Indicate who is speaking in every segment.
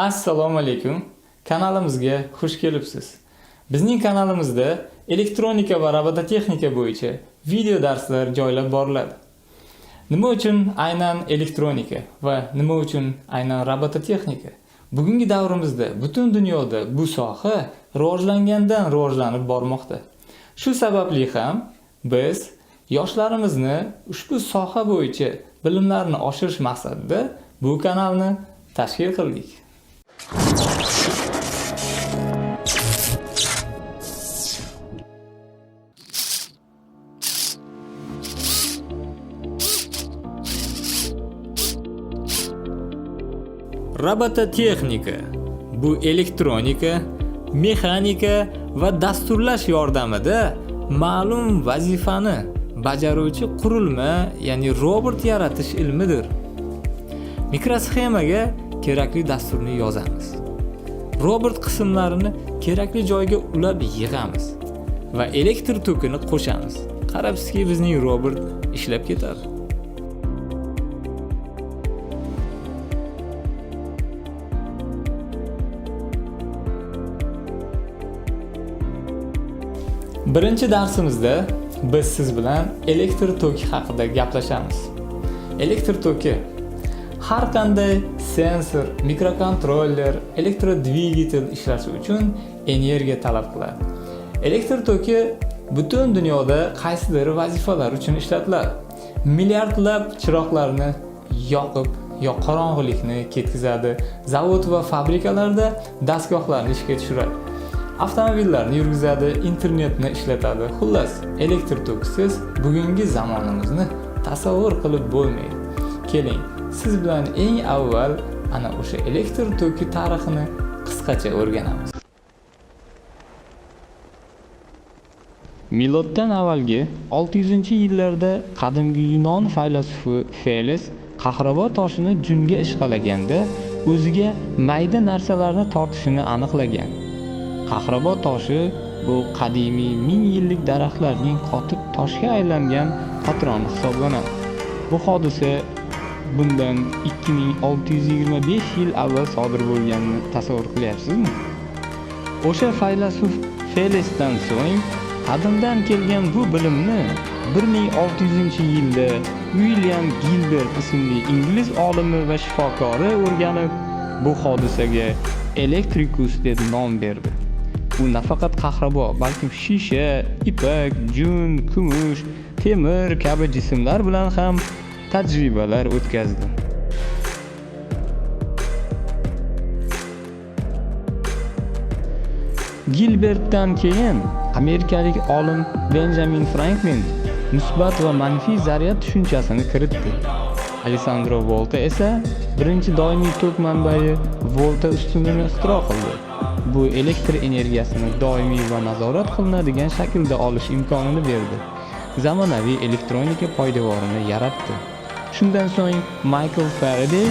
Speaker 1: Assalomu alaykum. Kanalimizga xush kelibsiz. Bizning kanalimizda elektronika va robototexnika bo'yicha video darslar joylab boriladi. Nima uchun aynan elektronika va nima uchun aynan robototexnika? Bugungi davrimizda butun dunyoda bu soha rivojlangandan rivojlanib bormoqda. Shu sababli ham biz yoshlarimizni ushbu soha bo'yicha bilimlarini oshirish maqsadida bu kanalni tashkil qildik. Robototexnika bu elektronika, mexanika va dasturlash yordamida ma'lum vazifani bajaruvchi qurilma, ya'ni robot yaratish ilmidir. Mikrosxemaga kerakli dasturni yozamiz. Robot qismlarini kerakli joyga ulab yig'amiz va elektr tokini qo'shamiz. Qarabsizki, bizning robot ishlab ketadi. Birinchi darsimizda biz siz bilan elektr toki haqida gaplashamiz. Elektr toki har qanday sensor, mikrokontroller, elektrodvigatel ishlashi uchun energiya talab qiladi. Elektr toki butun dunyoda qaysidir vazifalar uchun ishlatiladi. Milliardlab chiroqlarni yoqib, qorong'ulikni ketkazadi. Zavod va fabrikalarda dastgohlarni ishga tushiradi. Avtomobillarni yurgizadi, internetni ishlatadi. Xullas, elektr tokisiz bugungi zamonimizni tasavvur qilib bo'lmaydi. Keling, siz bilan eng avval ana o'sha elektr toki tarixini qisqacha o'rganamiz. Miloddan avvalgi 600-yillarda qadimgi Yunon faylasufi Feles qahrabo toshini junga ishqalaganda o'ziga mayda narsalarni tortishini aniqlagan. Qahrabo toshi bu qadimiy 1000 yillik daraxtlarning qotib toshga aylangan patroni hisoblanadi. Bu hodisa bundan 2625 yil avval sodir bo'lganini tasavvur qilyapsizmi? O'sha faylasuf Felesdan so'ng qadimdan kelgan bu bilimni 1600-yilda William Gilbert ismli ingliz olimi va shifokori o'rganib, bu hodisaga Electricus deb nom berdi. U nafaqat qahrabo, balki shisha, ipak, jun, kumush, temir kabi jismlar bilan ham tajribalar o'tkazdi. Gilbertdan keyin amerikalik olim Benjamin Franklin musbat va manfiy zaryad tushunchasini kiritdi. Alessandro Volta esa birinchi doimiy tok manbai volta ustunini ixtiro qildi. Bu elektr energiyasini doimiy va nazorat qilinadigan shaklda olish imkonini berdi. Zamonaviy elektronika poydevorini yaratdi. Shundan so'ng Michael Faraday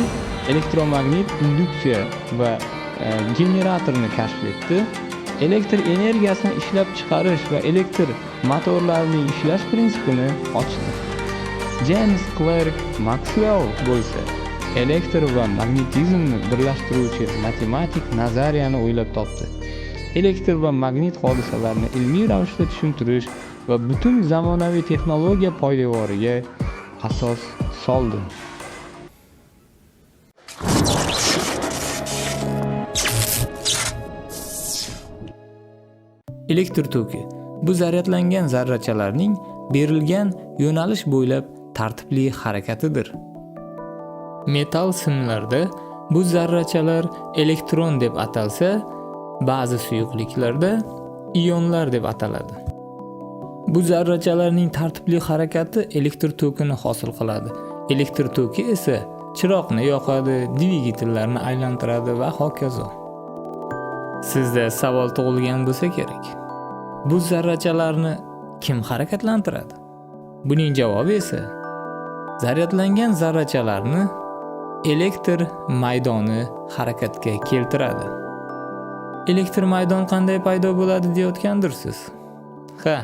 Speaker 1: elektromagnit induksiya va generatorni kashf etdi. Elektr energiyasini ishlab chiqarish va elektr motorlarining ishlash prinsipini ochdi. James Clerk Maxwell bo'lsa elektr va magnetizmni birlashtiruvchi matematik nazariyani o'ylab topdi. Elektr va magnit hodisalarini ilmiy ravishda tushuntirish va butun zamonaviy texnologiya poydevoriga asos soldi. Elektr toki bu zaryadlangan zarrachalarning berilgan yo'nalish bo'ylab tartibli harakatidir. Metal simlarda bu zarrachalar elektron deb atalsa, ba'zi suyuqliklarda ionlar deb ataladi. Bu zarrachalarning tartibli harakati elektr tokini hosil qiladi. Elektr toki esa chiroqni yoqadi, dvigatellarni aylantiradi va hokazo. Sizda savol tug'ilgan bo'lsa kerak. Bu zarrachalarni kim harakatlantiradi? Buning javobi esa zaryadlangan zarrachalarni elektr maydoni harakatga keltiradi. Elektr maydon qanday paydo bo'ladi deyotgandirsiz? Ha,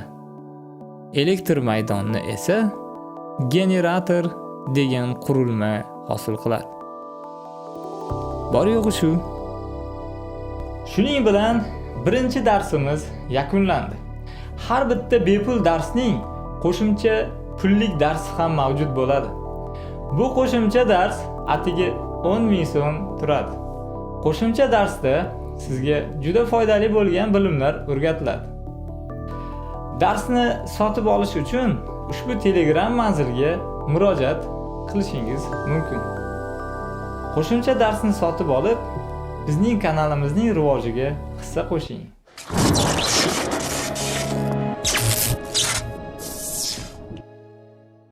Speaker 1: elektr maydonni esa generator degan qurilma hosil qiladi. Bor yo'g'i shu,
Speaker 2: Shuning bilan birinchi darsimiz yakunlandi. Har bitta bepul darsning qo'shimcha pullik darsi ham mavjud bo'ladi. Bu qo'shimcha dars atigi 10,000 so'm turadi. Qo'shimcha darsda sizga juda foydali bo'lgan bilimlar o'rgatiladi. Darsni sotib olish uchun ushbu Telegram manzilga murojaat qilishingiz mumkin. Qo'shimcha darsni sotib olib, bizning kanalimizning rivojiga hissa qo'shing.